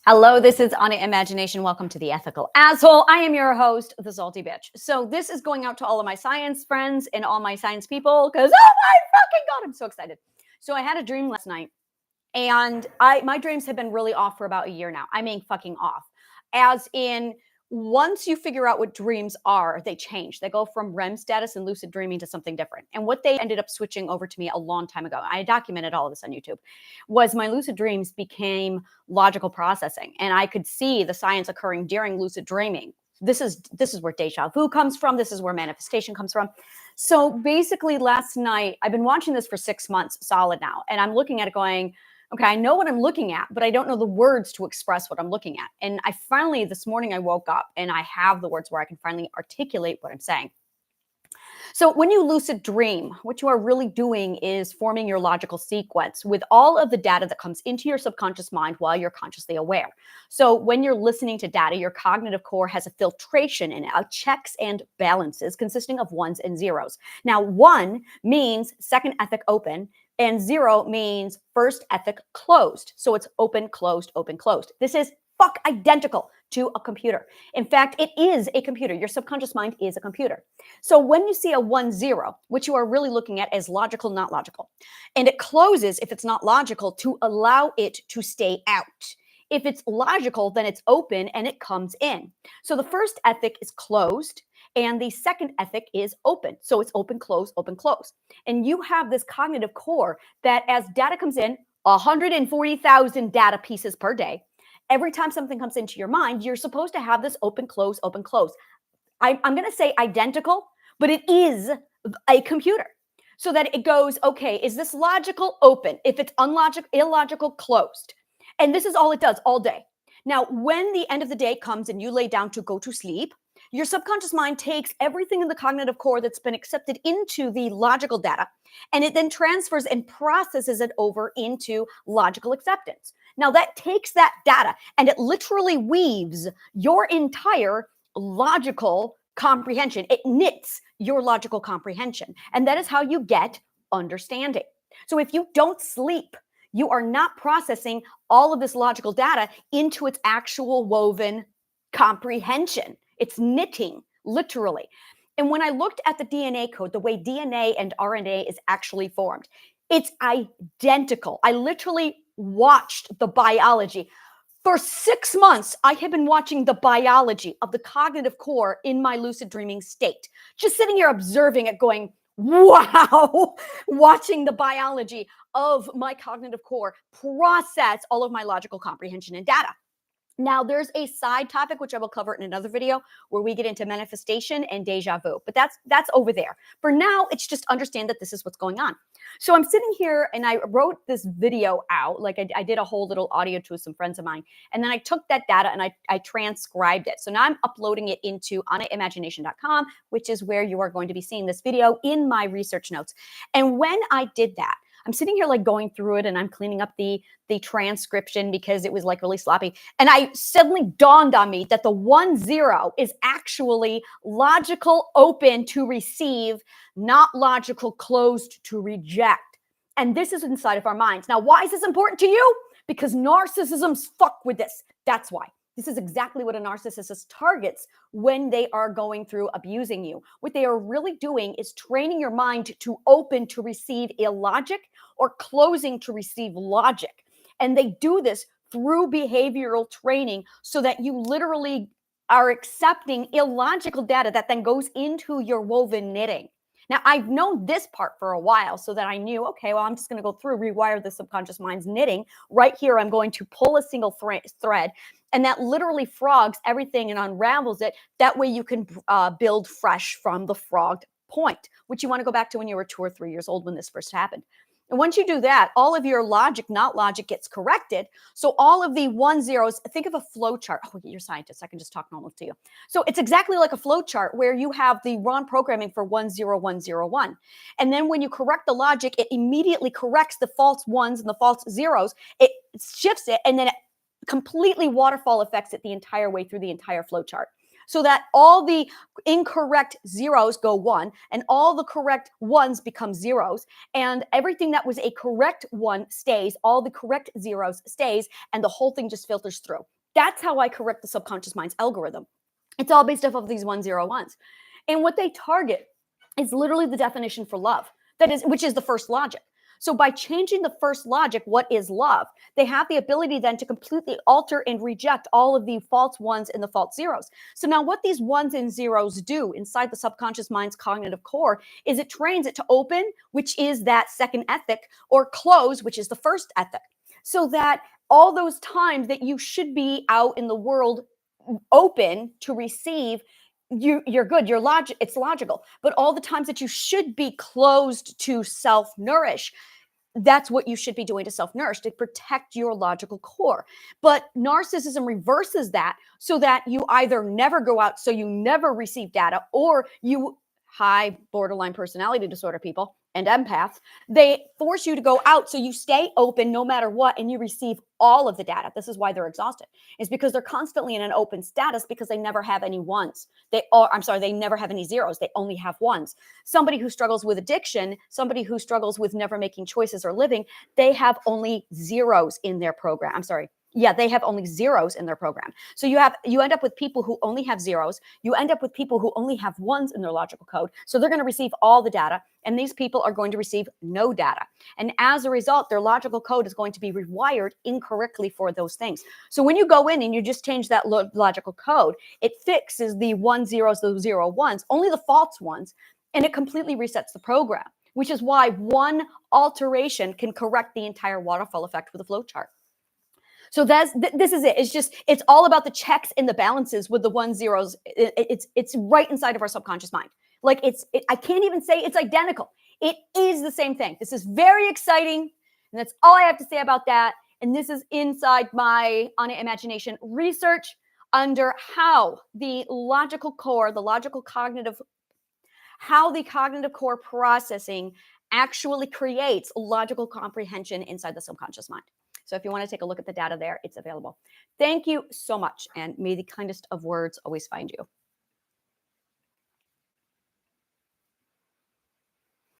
Hello, this is Anna Imagination. Welcome to the Ethical Asshole. I am your host, the Salty Bitch. So this is going out to all of my science friends and all my science people because, oh my fucking God, I'm so excited. So I had a dream last night and my dreams have been really off for about a year now. I mean, fucking off. As in, once you figure out what dreams are, they change. They go from REM status and lucid dreaming to something different. And what they ended up switching over to me a long time ago, I documented all of this on YouTube, was my lucid dreams became logical processing. And I could see the science occurring during lucid dreaming. This is where deja vu comes from. This is where manifestation comes from. So basically last night, I've been watching this for 6 months solid now. And I'm looking at it going, okay, I know what I'm looking at, but I don't know the words to express what I'm looking at. And I finally, this morning I woke up and I have the words where I can finally articulate what I'm saying. So when you lucid dream, what you are really doing is forming your logical sequence with all of the data that comes into your subconscious mind while you're consciously aware. So when you're listening to data, your cognitive core has a filtration in it, checks and balances consisting of ones and zeros. Now, 1 means second ethic open, and 0 means first ethic closed. So it's open, closed, open, closed. This is fuck identical to a computer. In fact, it is a computer. Your subconscious mind is a computer. So when you see a 1-0, which you are really looking at as logical, not logical, and it closes if it's not logical to allow it to stay out. If it's logical, then it's open and it comes in. So the first ethic is closed and the second ethic is open. So it's open, close, open, close. And you have this cognitive core that as data comes in, 140,000 data pieces per day, every time something comes into your mind, you're supposed to have this open, close, open, close. I'm going to say identical, but it is a computer. So that it goes, okay, is this logical? Open. If it's illogical, closed. And this is all it does all day. Now, when the end of the day comes and you lay down to go to sleep, your subconscious mind takes everything in the cognitive core that's been accepted into the logical data, and it then transfers and processes it over into logical acceptance. Now, that takes that data and it literally weaves your entire logical comprehension. It knits your logical comprehension. And that is how you get understanding. So if you don't sleep, you are not processing all of this logical data into its actual woven comprehension. It's knitting, literally. And when I looked at the DNA code, the way DNA and RNA is actually formed, it's identical. I literally watched the biology. For 6 months, I have been watching the biology of the cognitive core in my lucid dreaming state. Just sitting here observing it going, wow, watching the biology of my cognitive core process all of my logical comprehension and data. Now, there's a side topic, which I will cover in another video, where we get into manifestation and deja vu. But that's over there. For now, it's just understand that this is what's going on. So I'm sitting here and I wrote this video out. Like I did a whole little audio to some friends of mine. And then I took that data and I transcribed it. So now I'm uploading it into annaimagination.com, which is where you are going to be seeing this video in my research notes. And when I did that, I'm sitting here like going through it and I'm cleaning up the transcription because it was like really sloppy. And I suddenly dawned on me that the 1-0 is actually logical open to receive, not logical closed to reject. And this is inside of our minds. Now, why is this important to you? Because narcissisms fuck with this. That's why. This is exactly what a narcissist targets when they are going through abusing you. What they are really doing is training your mind to open to receive illogic or closing to receive logic. And they do this through behavioral training so that you literally are accepting illogical data that then goes into your woven knitting. Now, I've known this part for a while so that I knew, okay, well, I'm just going to go through, rewire the subconscious mind's knitting. Right here, I'm going to pull a single thread, and that literally frogs everything and unravels it. That way you can build fresh from the frogged point, which you want to go back to when you were 2 or 3 years old when this first happened. And once you do that, all of your logic, not logic, gets corrected. So all of the 1-0s, think of a flow chart. Oh, you're a scientist. I can just talk normal to you. So it's exactly like a flow chart where you have the wrong programming for 1-0-1-0-1. And then when you correct the logic, it immediately corrects the false ones and the false zeros. It shifts it, and then it completely waterfall affects it the entire way through the entire flow chart. so that all the incorrect zeros go one and all the correct ones become zeros, and everything that was a correct one stays, all the correct zeros stays, and the whole thing just filters through. That's how I correct the subconscious mind's algorithm. It's all based off of these 101s. And what they target is literally the definition for love, that is, which is the first logic. So by changing the first logic, what is love, they have the ability then to completely alter and reject all of the false ones and the false zeros. So now what these ones and zeros do inside the subconscious mind's cognitive core is it trains it to open, which is that second ethic, or close, which is the first ethic. So that all those times that you should be out in the world open to receive, you're good, it's logical. But all the times that you should be closed to self-nourish, that's what you should be doing to self-nourish, to protect your logical core. But narcissism reverses that, so that you either never go out, so you never receive data, or you, high borderline personality disorder people and empaths, they force you to go out, so you stay open no matter what, and you receive all of the data. This is why they're exhausted. It's because they're constantly in an open status, because they never have any ones. They never have any zeros. They only have ones. Somebody who struggles with addiction, somebody who struggles with never making choices or living, they have only zeros in their program. They have only zeros in their program. So you end up with people who only have zeros. You end up with people who only have ones in their logical code. So they're going to receive all the data, and these people are going to receive no data. And as a result, their logical code is going to be rewired incorrectly for those things. So when you go in and you just change that logical code, it fixes the 1 zeros, the 0 ones, only the false ones, and it completely resets the program, which is why one alteration can correct the entire waterfall effect with a flowchart. So this is it. It's all about the checks and the balances with the 1 zeros. It's right inside of our subconscious mind. Like I can't even say it's identical. It is the same thing. This is very exciting, and that's all I have to say about that. And this is inside my Anya Imagination research under how the logical core, how the cognitive core processing actually creates logical comprehension inside the subconscious mind. So if you want to take a look at the data there, it's available. Thank you so much, and may the kindest of words always find you.